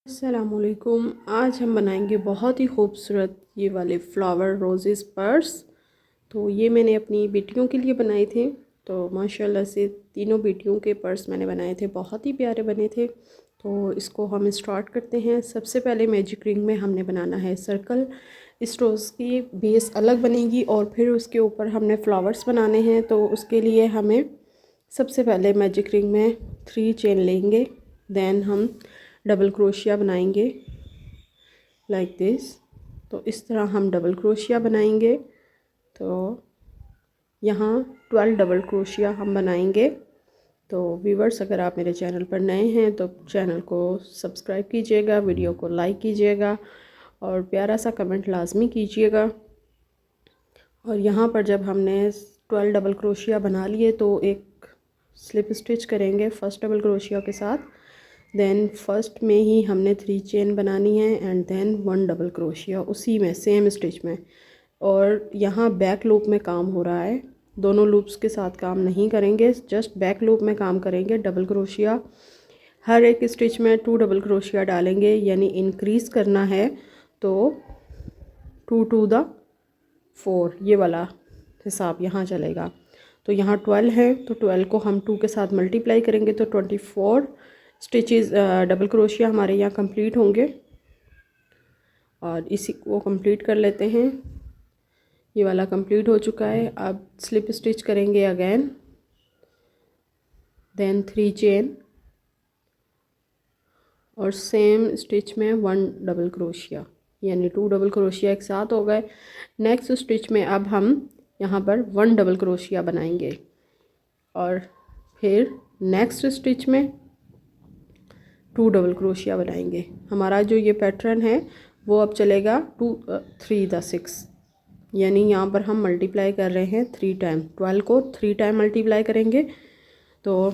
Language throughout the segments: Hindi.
अस्सलामुअलैकुम। आज हम बनाएंगे बहुत ही खूबसूरत ये वाले फ्लावर रोजेस पर्स। तो ये मैंने अपनी बेटियों के लिए बनाए थे। तो माशाल्लाह से तीनों बेटियों के पर्स मैंने बनाए थे, बहुत ही प्यारे बने थे। तो इसको हम स्टार्ट करते हैं। सबसे पहले मैजिक रिंग में हमने बनाना है सर्कल। इस रोज़ की बेस अलग बनेगी और फिर उसके ऊपर हमने फ्लावर्स बनाने हैं। तो उसके लिए हमें सबसे पहले मैजिक रिंग में 3 चेन लेंगे। देन हम डबल क्रोशिया बनाएंगे लाइक दिस। तो इस तरह हम डबल क्रोशिया बनाएंगे। तो यहाँ 12 डबल क्रोशिया हम बनाएंगे। तो व्यूवर्स, अगर आप मेरे चैनल पर नए हैं तो चैनल को सब्सक्राइब कीजिएगा, वीडियो को लाइक कीजिएगा और प्यारा सा कमेंट लाजमी कीजिएगा। और यहाँ पर जब हमने 12 डबल क्रोशिया बना लिए तो एक स्लिप स्टिच करेंगे फर्स्ट डबल क्रोशिया के साथ। देन फर्स्ट में ही हमने 3 चेन बनानी है एंड देन 1 डबल क्रोशिया उसी में सेम स्टिच में। और यहाँ बैक लूप में काम हो रहा है, दोनों लूप्स के साथ काम नहीं करेंगे, जस्ट बैक लूप में काम करेंगे। डबल क्रोशिया हर एक स्टिच में 2 डबल क्रोशिया डालेंगे, यानी इंक्रीज़ करना है तो 2 to the 4 ये वाला हिसाब यहाँ चलेगा। तो यहाँ 12 है तो 12 को हम 2 के साथ मल्टीप्लाई करेंगे तो 24 स्टिचेस डबल क्रोशिया हमारे यहाँ कंप्लीट होंगे। और इसी को कंप्लीट कर लेते हैं। ये वाला कंप्लीट हो चुका है। अब स्लिप स्टिच करेंगे अगेन, देन 3 चेन और सेम स्टिच में 1 डबल क्रोशिया, यानी 2 डबल क्रोशिया एक साथ हो गए। नेक्स्ट स्टिच में अब हम यहाँ पर 1 डबल क्रोशिया बनाएंगे और फिर नेक्स्ट स्टिच में 2 डबल क्रोशिया बनाएंगे। हमारा जो ये पैटर्न है वो अब चलेगा 2 3 द 6, यानी यहाँ पर हम मल्टीप्लाई कर रहे हैं 3 टाइम। 12 को 3 टाइम मल्टीप्लाई करेंगे तो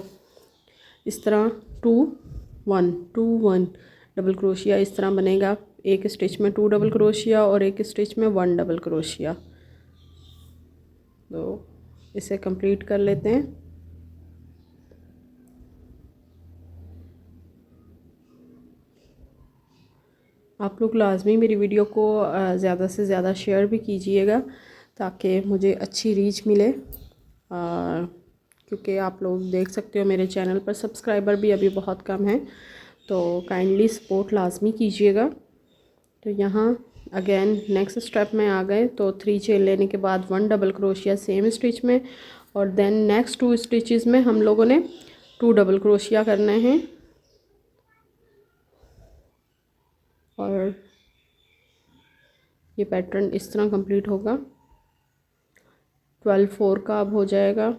इस तरह 2 1 2 1 डबल क्रोशिया इस तरह बनेगा। एक स्टिच में 2 डबल क्रोशिया और एक स्टिच में 1 डबल क्रोशिया। तो इसे कंप्लीट कर लेते हैं। आप लोग लाजमी मेरी वीडियो को ज़्यादा से ज़्यादा शेयर भी कीजिएगा ताकि मुझे अच्छी रीच मिले, क्योंकि आप लोग देख सकते हो मेरे चैनल पर सब्सक्राइबर भी अभी बहुत कम हैं। तो काइंडली सपोर्ट लाजमी कीजिएगा। तो यहाँ अगेन नेक्स्ट स्टेप में आ गए तो 3 चेन लेने के बाद 1 डबल क्रोशिया सेम स्टिच में और देन नेक्स्ट 2 स्टिचेस में हम लोगों ने 2 डबल क्रोशिया करने हैं। और ये पैटर्न इस तरह कंप्लीट होगा। 12 4 का अब हो जाएगा।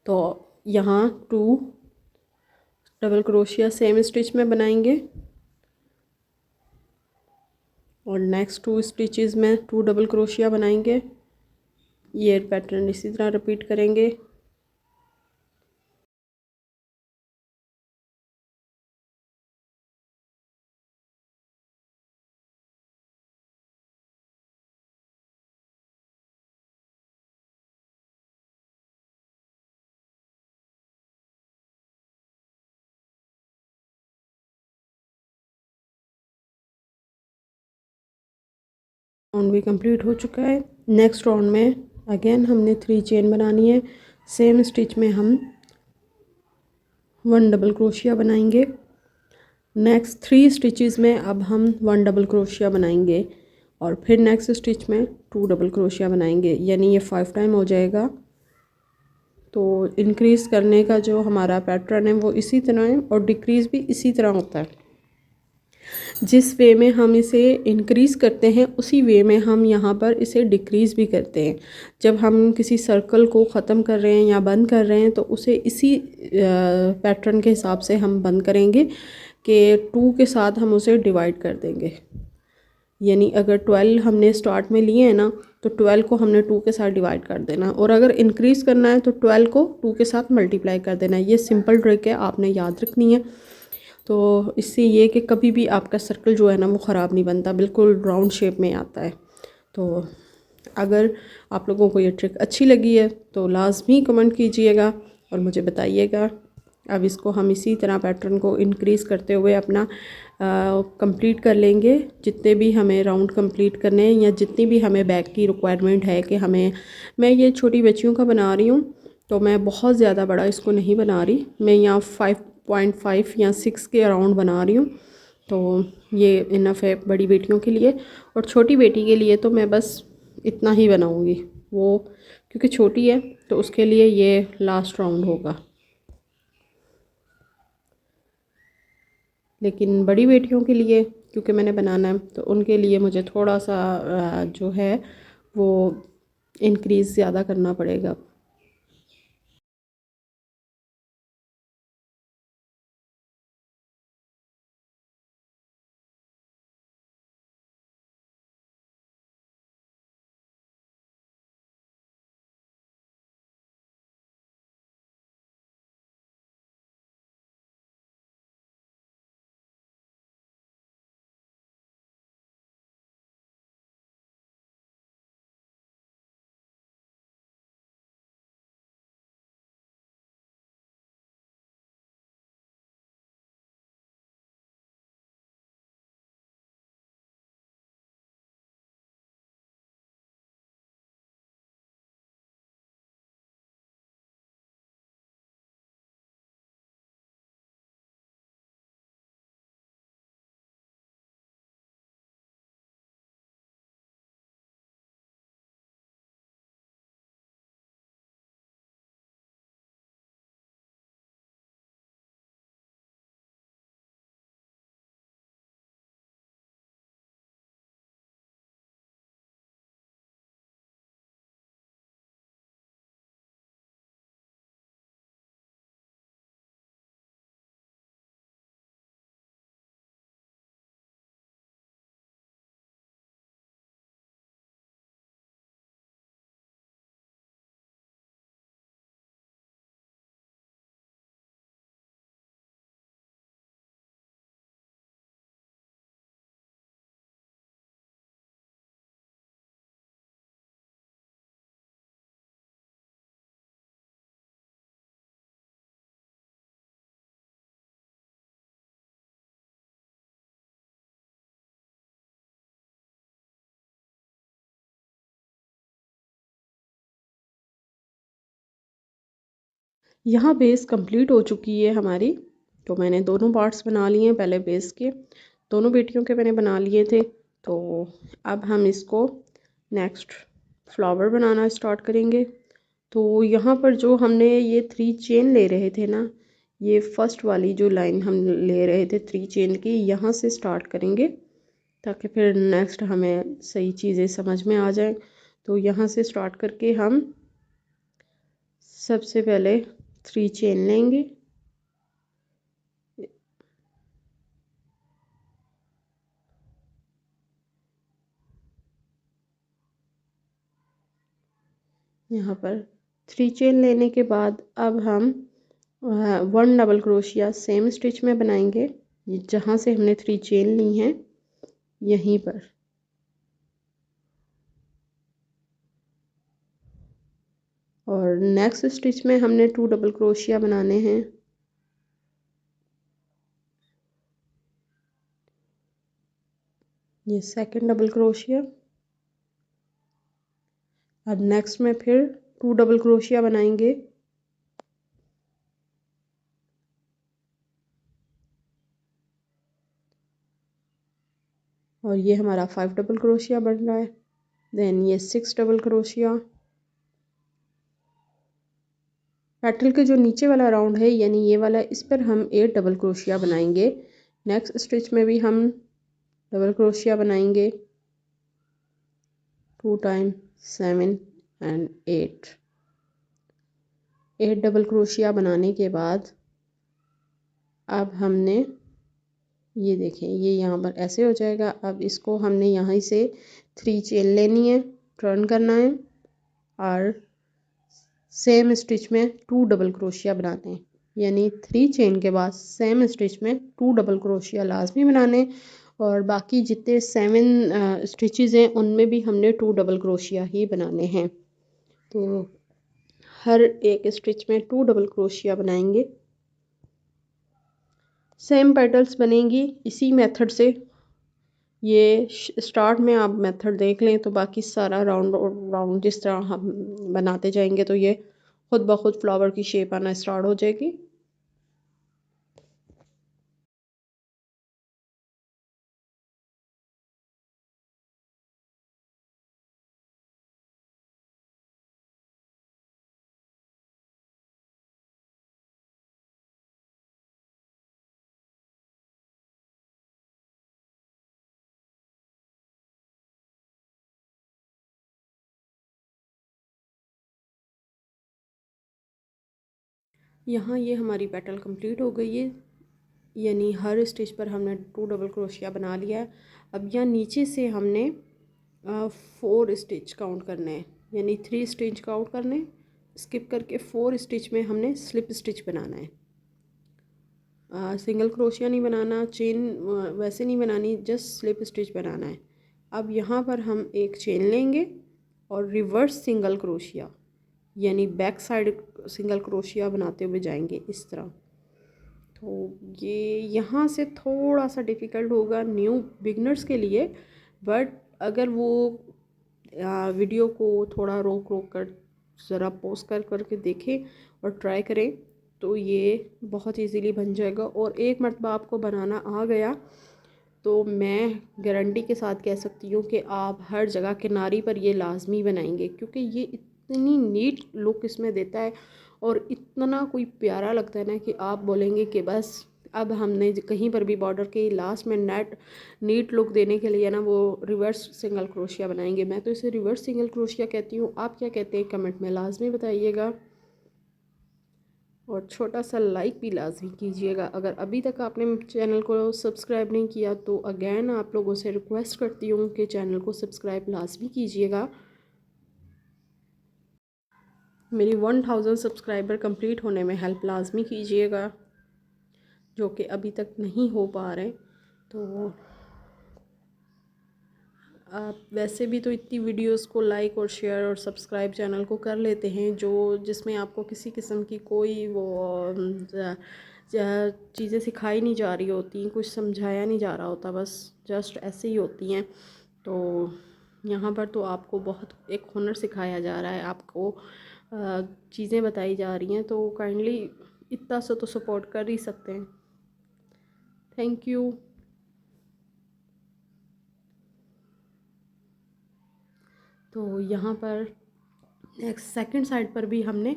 तो यहाँ 2 डबल क्रोशिया सेम स्टिच में बनाएंगे और नेक्स्ट 2 स्टिचेस में 2 डबल क्रोशिया बनाएंगे। ये पैटर्न इसी तरह रिपीट करेंगे। राउंड भी कंप्लीट हो चुका है। नेक्स्ट राउंड में अगेन हमने 3 चेन बनानी है। सेम स्टिच में हम 1 डबल क्रोशिया बनाएंगे। नेक्स्ट 3 स्टिचेस में अब हम 1 डबल क्रोशिया बनाएंगे और फिर नेक्स्ट स्टिच में 2 डबल क्रोशिया बनाएंगे, यानी ये 5 टाइम हो जाएगा। तो इंक्रीज़ करने का जो हमारा पैटर्न है वो इसी तरह है और डिक्रीज़ भी इसी तरह होता है। जिस वे में हम इसे इंक्रीज़ करते हैं उसी वे में हम यहाँ पर इसे डिक्रीज़ भी करते हैं। जब हम किसी सर्कल को ख़त्म कर रहे हैं या बंद कर रहे हैं तो उसे इसी पैटर्न के हिसाब से हम बंद करेंगे कि 2 के साथ हम उसे डिवाइड कर देंगे। यानी अगर 12 हमने स्टार्ट में लिए हैं ना तो 12 को हमने 2 के साथ डिवाइड कर देना, और अगर इंक्रीज़ करना है तो 12 को 2 के साथ मल्टीप्लाई कर देना। ये सिंपल ट्रिक है, आपने याद रखनी है। तो इससे ये कि कभी भी आपका सर्कल जो है ना वो ख़राब नहीं बनता, बिल्कुल राउंड शेप में आता है। तो अगर आप लोगों को ये ट्रिक अच्छी लगी है तो लाजमी कमेंट कीजिएगा और मुझे बताइएगा। अब इसको हम इसी तरह पैटर्न को इंक्रीज़ करते हुए अपना कंप्लीट कर लेंगे। जितने भी हमें राउंड कंप्लीट करने हैं या जितनी भी हमें बैक की रिक्वायरमेंट है कि हमें, मैं ये छोटी बच्चियों का बना रही हूँ तो मैं बहुत ज़्यादा बड़ा इसको नहीं बना रही, मैं यहाँ 5.5 या 6 के अराउंड बना रही हूँ। तो ये इनफ है बड़ी बेटियों के लिए, और छोटी बेटी के लिए तो मैं बस इतना ही बनाऊँगी, वो क्योंकि छोटी है तो उसके लिए ये लास्ट राउंड होगा। लेकिन बड़ी बेटियों के लिए क्योंकि मैंने बनाना है तो उनके लिए मुझे थोड़ा सा जो है वो इंक्रीज़ ज़्यादा करना पड़ेगा। यहाँ बेस कंप्लीट हो चुकी है हमारी, तो मैंने दोनों पार्ट्स बना लिए हैं पहले बेस के, दोनों बेटियों के मैंने बना लिए थे। तो अब हम इसको नेक्स्ट फ्लावर बनाना स्टार्ट करेंगे। तो यहाँ पर जो हमने ये 3 चेन ले रहे थे ना, ये फर्स्ट वाली जो लाइन हम ले रहे थे 3 चेन की, यहाँ से स्टार्ट करेंगे ताकि फिर नेक्स्ट हमें सही चीज़ें समझ में आ जाए। तो यहाँ से स्टार्ट करके हम सबसे पहले 3 चेन लेंगे, यहाँ पर 3 चेन लेने के बाद अब हम 1 डबल क्रोशिया सेम स्टिच में बनाएंगे, जहाँ से हमने 3 चेन ली हैं यहीं पर। और नेक्स्ट स्टिच में हमने 2 डबल क्रोशिया बनाने हैं। ये सेकंड डबल क्रोशिया। अब नेक्स्ट में फिर 2 डबल क्रोशिया बनाएंगे, और ये हमारा 5 डबल क्रोशिया बन रहा है। देन ये 6 डबल क्रोशिया। पेटल के जो नीचे वाला राउंड है यानी ये वाला, इस पर हम 8 डबल क्रोशिया बनाएंगे। नेक्स्ट स्टिच में भी हम डबल क्रोशिया बनाएंगे 2 टाइम 7 एंड 8 डबल क्रोशिया बनाने के बाद अब हमने ये देखें, ये यहाँ पर ऐसे हो जाएगा। अब इसको हमने यहाँ से 3 चेन लेनी है, टर्न करना है और सेम स्टिच में 2 डबल क्रोशिया बनाते हैं। यानी 3 चेन के बाद सेम स्टिच में 2 डबल क्रोशिया लाजमी बनाने, और बाकी जितने 7 स्टिचेस हैं उनमें भी हमने 2 डबल क्रोशिया ही बनाने हैं। तो हर एक स्टिच में 2 डबल क्रोशिया बनाएंगे। सेम पेटल्स बनेंगी इसी मेथड से। ये स्टार्ट में आप मेथड देख लें तो बाकी सारा राउंड राउंड जिस तरह हम बनाते जाएंगे तो ये खुद ब खुद फ्लावर की शेप आना स्टार्ट हो जाएगी। यहाँ ये हमारी पेटल कंप्लीट हो गई है, यानी हर स्टिच पर हमने 2 डबल क्रोशिया बना लिया है। अब यहाँ नीचे से हमने 4 स्टिच काउंट करने हैं, यानी 3 स्टिच काउंट करने, स्किप करके 4 स्टिच में हमने स्लिप स्टिच बनाना है। सिंगल क्रोशिया नहीं बनाना, चेन वैसे नहीं बनानी, जस्ट स्लिप स्टिच बनाना है। अब यहाँ पर हम एक चेन लेंगे और रिवर्स सिंगल क्रोशिया यानी बैक साइड सिंगल क्रोशिया बनाते हुए जाएंगे इस तरह। तो ये यहाँ से थोड़ा सा डिफ़िकल्ट होगा न्यू बिगनर्स के लिए, बट अगर वो वीडियो को थोड़ा रोक रोक कर ज़रा पॉज कर करके देखें और ट्राई करें तो ये बहुत इजीली बन जाएगा। और एक मरतबा आपको बनाना आ गया तो मैं गारंटी के साथ कह सकती हूँ कि आप हर जगह किनारी पर ये लाजमी बनाएंगे, क्योंकि ये इतनी नीट लुक इसमें देता है और इतना कोई प्यारा लगता है ना कि आप बोलेंगे कि बस अब हमने कहीं पर भी बॉर्डर के लास्ट में नीट लुक देने के लिए ना वो रिवर्स सिंगल क्रोशिया बनाएंगे। मैं तो इसे रिवर्स सिंगल क्रोशिया कहती हूँ, आप क्या कहते हैं कमेंट में लाजमी बताइएगा। और छोटा सा लाइक भी लाजमी कीजिएगा। अगर अभी तक आपने चैनल को सब्सक्राइब नहीं किया तो अगेन आप लोगों से रिक्वेस्ट करती हूँ कि चैनल को सब्सक्राइब लाजमी कीजिएगा। मेरी 1000 सब्सक्राइबर कंप्लीट होने में हेल्प लाजमी कीजिएगा, जो कि अभी तक नहीं हो पा रहे। तो आप वैसे भी तो इतनी वीडियोस को लाइक और शेयर और सब्सक्राइब चैनल को कर लेते हैं जो जिसमें आपको किसी किस्म की कोई वो चीज़ें सिखाई नहीं जा रही होती, कुछ समझाया नहीं जा रहा होता, बस जस्ट ऐसे ही होती हैं। तो यहाँ पर तो आपको बहुत एक हुनर सिखाया जा रहा है, आपको चीज़ें बताई जा रही हैं, तो काइंडली इतना सा तो सपोर्ट कर ही सकते हैं। Thank you. तो यहाँ पर नेक्स्ट सेकंड साइड पर भी हमने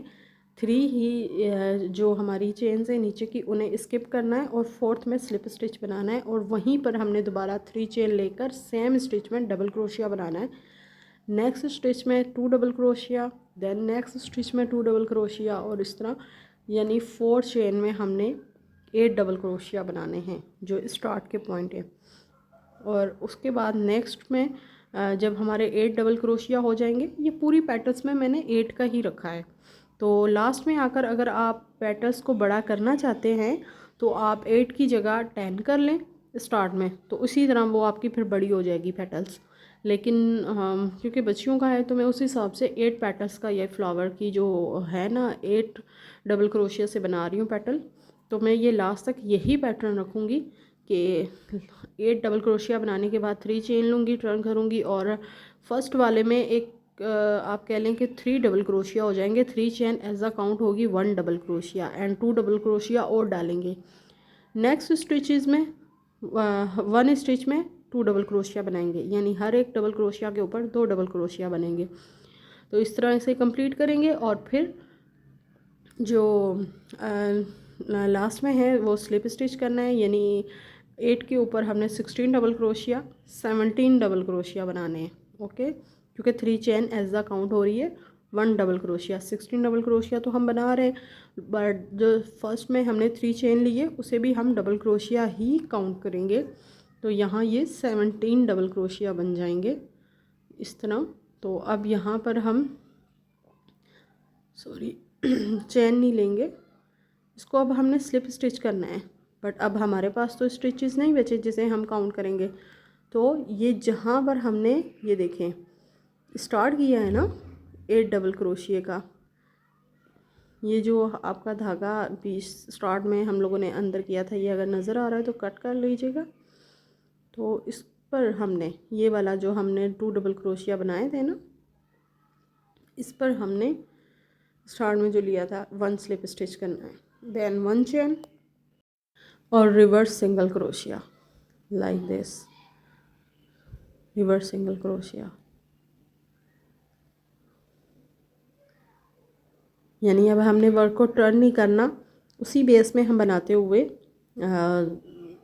3 ही जो हमारी चेन्स है नीचे की उन्हें स्किप करना है और 4th में स्लिप स्टिच बनाना है और वहीं पर हमने दोबारा 3 चेन लेकर सेम स्टिच में डबल क्रोशिया बनाना है। नेक्स्ट स्टिच में 2 डबल क्रोशिया, देन नेक्स्ट स्टिच में 2 डबल क्रोशिया और इस तरह, यानी 4 चेन में हमने 8 डबल क्रोशिया बनाने हैं जो स्टार्ट के पॉइंट है। और उसके बाद नेक्स्ट में जब हमारे 8 डबल क्रोशिया हो जाएंगे, ये पूरी पैटर्न्स में मैंने 8 का ही रखा है, तो लास्ट में आकर अगर आप पैटर्न्स को बड़ा करना चाहते हैं तो आप 8 की जगह 10 कर लें स्टार्ट में, तो उसी तरह वो आपकी फिर बड़ी हो जाएगी पैटर्न्स। लेकिन क्योंकि बच्चियों का है तो मैं उस हिसाब से 8 पैटर्न्स का ये फ्लावर की जो है ना 8 डबल क्रोशिया से बना रही हूँ पैटर्न। तो मैं ये लास्ट तक यही पैटर्न रखूँगी कि 8 डबल क्रोशिया बनाने के बाद 3 चेन लूँगी, टर्न करूँगी और फर्स्ट वाले में एक आप कह लें कि 3 डबल क्रोशिया हो जाएंगे। 3 चेन एज अ काउंट होगी 1 double crochet and 2 double crochet और डालेंगे। नेक्स्ट स्टिचेस में 1 स्टिच में 2 डबल क्रोशिया बनाएंगे, यानी हर एक डबल क्रोशिया के ऊपर 2 डबल क्रोशिया बनेंगे। तो इस तरह से कंप्लीट करेंगे और फिर जो लास्ट में है वो स्लिप स्टिच करना है, यानी 8 के ऊपर हमने 16 डबल क्रोशिया 17 डबल क्रोशिया बनाने हैं। ओके, क्योंकि 3 चेन एज द काउंट हो रही है 1 डबल क्रोशिया, 16 डबल क्रोशिया तो हम बना रहे हैं, बट जो फर्स्ट में हमने 3 चेन लिए उसे भी हम डबल क्रोशिया ही काउंट करेंगे। तो यहाँ ये 17 डबल क्रोशिया बन जाएंगे इस तरह। तो अब यहाँ पर हम चेन नहीं लेंगे, इसको अब हमने स्लिप स्टिच करना है, बट अब हमारे पास तो स्टिचेस नहीं बचे जिसे हम काउंट करेंगे। तो ये जहाँ पर हमने ये देखें स्टार्ट किया है ना 8 डबल क्रोशिए का, ये जो आपका धागा भी स्टार्ट में हम लोगों ने अंदर किया था, ये अगर नज़र आ रहा है तो कट कर लीजिएगा। तो इस पर हमने ये वाला जो हमने 2 डबल क्रोशिया बनाए थे ना, इस पर हमने स्टार्ट में जो लिया था 1 स्लिप स्टिच करना है, देन 1 चेन और reverse single crochet like this, reverse single crochet. यानी अब हमने वर्क को टर्न नहीं करना, उसी बेस में हम बनाते हुए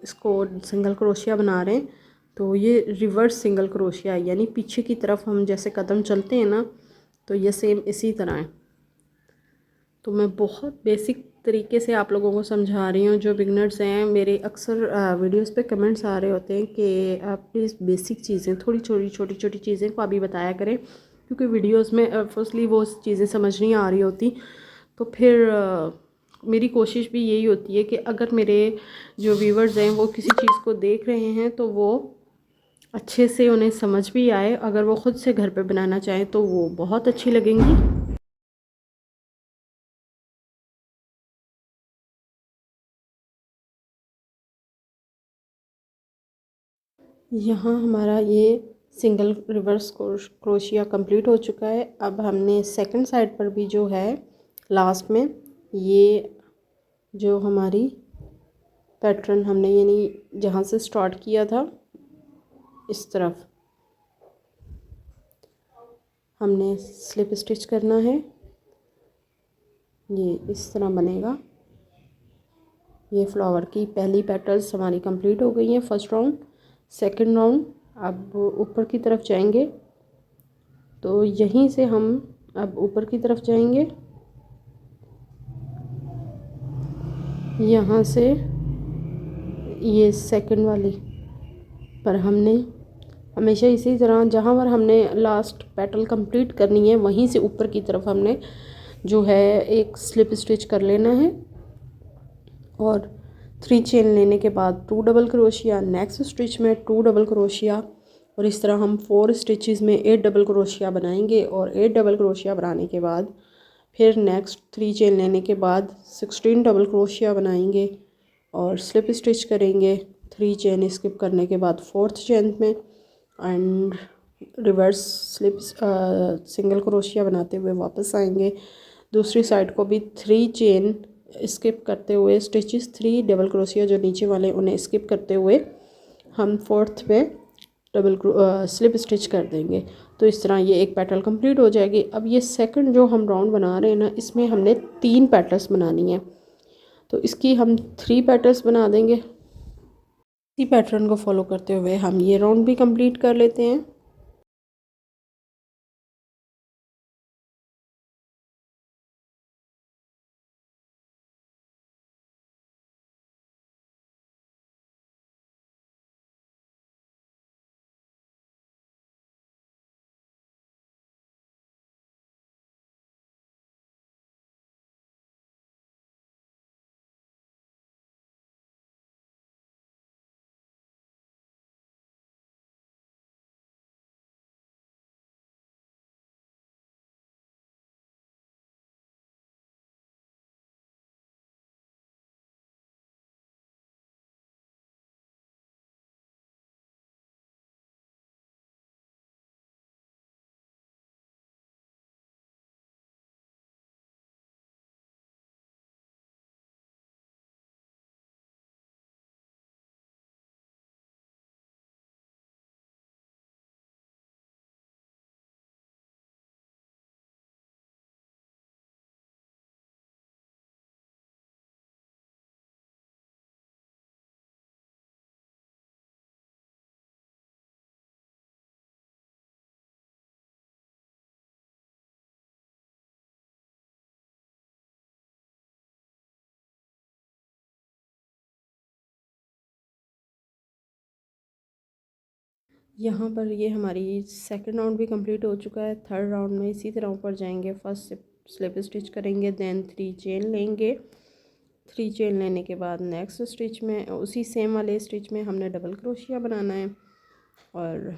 इसको सिंगल क्रोशिया बना रहे हैं। तो ये रिवर्स सिंगल क्रोशिया यानी पीछे की तरफ हम जैसे कदम चलते हैं ना, तो ये सेम इसी तरह है। तो मैं बहुत बेसिक तरीके से आप लोगों को समझा रही हूँ। जो बिगनर्स हैं, मेरे अक्सर वीडियोस पे कमेंट्स आ रहे होते हैं कि आप प्लीज़ बेसिक चीज़ें, थोड़ी छोटी छोटी चीज़ें को अभी बताया करें, क्योंकि वीडियोस में फर्स्टली वो चीज़ें समझ नहीं आ रही होती। तो फिर मेरी कोशिश भी यही होती है कि अगर मेरे जो व्यूवर्स हैं वो किसी चीज़ को देख रहे हैं तो वो अच्छे से उन्हें समझ भी आए। अगर वो ख़ुद से घर पे बनाना चाहें तो वो बहुत अच्छी लगेंगी। यहाँ हमारा ये सिंगल रिवर्स क्रोशिया कंप्लीट हो चुका है। अब हमने सेकंड साइड पर भी जो है लास्ट में ये जो हमारी पैटर्न हमने यानी जहाँ से स्टार्ट किया था इस तरफ हमने स्लिप स्टिच करना है। ये इस तरह बनेगा। ये फ्लावर की पहली पेटल्स हमारी कंप्लीट हो गई हैं, फर्स्ट राउंड। सेकंड राउंड अब ऊपर की तरफ जाएंगे, तो यहीं से हम अब ऊपर की तरफ जाएंगे। यहाँ से ये सेकंड वाली पर हमने हमेशा इसी तरह जहाँ पर हमने लास्ट पेटल कंप्लीट करनी है वहीं से ऊपर की तरफ हमने जो है एक स्लिप स्टिच कर लेना है और 3 चेन लेने के बाद 2 डबल क्रोशिया, नेक्स्ट स्टिच में 2 डबल क्रोशिया, और इस तरह हम 4 स्टिचेस में 8 डबल क्रोशिया बनाएंगे। और 8 डबल क्रोशिया बनाने के बाद फिर नेक्स्ट 3 चेन लेने के बाद 16 डबल क्रोशिया बनाएंगे और स्लिप स्टिच करेंगे 3 चेन स्किप करने के बाद 4th चेन में, and reverse slip single crochet बनाते हुए वापस आएंगे। दूसरी साइड को भी 3 चेन स्किप करते हुए स्टिचेस 3 डबल क्रोशिया जो नीचे वाले उन्हें स्किप करते हुए हम 4th पे डबल स्लिप स्टिच कर देंगे। तो इस तरह ये एक पेटल कंप्लीट हो जाएगी। अब ये सेकंड जो हम राउंड बना रहे हैं ना, इसमें हमने 3 पेटल्स बनानी है, तो इसकी हम 3 पेटल्स बना देंगे। इसी पैटर्न को फॉलो करते हुए हम ये राउंड भी कंप्लीट कर लेते हैं। यहाँ पर ये हमारी सेकंड राउंड भी कंप्लीट हो चुका है। थर्ड राउंड में इसी तरह ऊपर जाएंगे, फर्स्ट स्लिप स्टिच करेंगे, देन 3 चेन लेंगे। 3 चेन लेने के बाद नेक्स्ट स्टिच में उसी सेम वाले स्टिच में हमने डबल क्रोशिया बनाना है और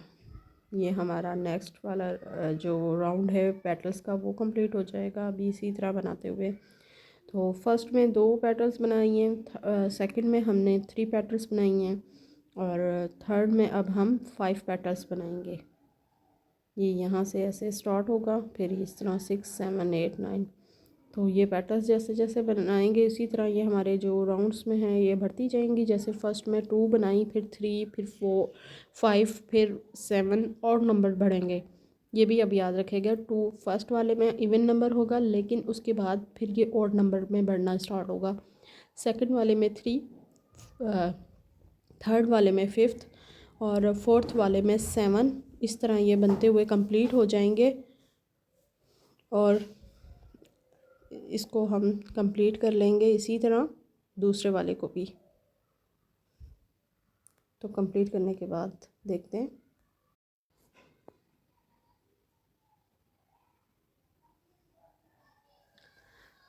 ये हमारा नेक्स्ट वाला जो राउंड है पेटल्स का वो कंप्लीट हो जाएगा। अभी इसी तरह बनाते हुए तो फर्स्ट में 2 पेटल्स बनाई हैं, सेकंड में हमने 3 पेटल्स बनाई हैं और थर्ड में अब हम 5 पेटल्स बनाएंगे। ये यहाँ से ऐसे स्टार्ट होगा, फिर इस तरह 6 7 8 9। तो ये पेटल्स जैसे जैसे बनाएंगे इसी तरह ये हमारे जो राउंड्स में हैं ये बढ़ती जाएंगी। जैसे फर्स्ट में 2 बनाई, फिर 3, फिर 4 5, फिर 7 और नंबर बढ़ेंगे। ये भी अब याद रखेगा, 2 फर्स्ट वाले में इवन नंबर होगा, लेकिन उसके बाद फिर ये ऑड नंबर में बढ़ना स्टार्ट होगा। सेकंड वाले में 3, थर्ड वाले में 5th और फोर्थ वाले में 7। इस तरह ये बनते हुए कंप्लीट हो जाएंगे और इसको हम कंप्लीट कर लेंगे इसी तरह दूसरे वाले को भी। तो कंप्लीट करने के बाद देखते हैं।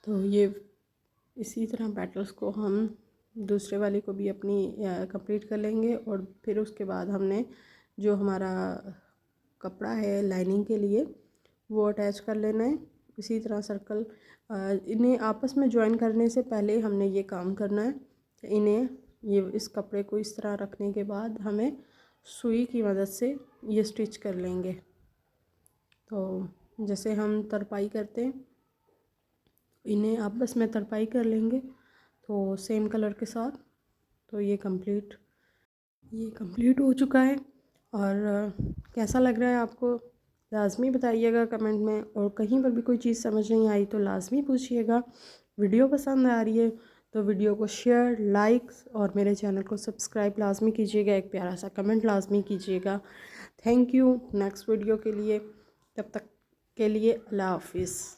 तो ये इसी तरह पेटल्स को हम दूसरे वाले को भी अपनी कंप्लीट कर लेंगे और फिर उसके बाद हमने जो हमारा कपड़ा है लाइनिंग के लिए वो अटैच कर लेना है। इसी तरह सर्कल इन्हें आपस में ज्वाइन करने से पहले हमने ये काम करना है। इन्हें ये इस कपड़े को इस तरह रखने के बाद हमें सुई की मदद से ये स्टिच कर लेंगे। तो जैसे हम तरपाई करते हैं इन्हें आपस में तरपाई कर लेंगे तो सेम कलर के साथ। तो ये कंप्लीट हो चुका है और कैसा लग रहा है आपको लाज़मी बताइएगा कमेंट में। और कहीं पर भी कोई चीज़ समझ नहीं आई तो लाज़मी पूछिएगा। वीडियो पसंद आ रही है तो वीडियो को शेयर, लाइक्स और मेरे चैनल को सब्सक्राइब लाज़मी कीजिएगा। एक प्यारा सा कमेंट लाज़मी कीजिएगा। Thank you. नेक्स्ट वीडियो के लिए, तब तक के लिए अल्लाह हाफिज़।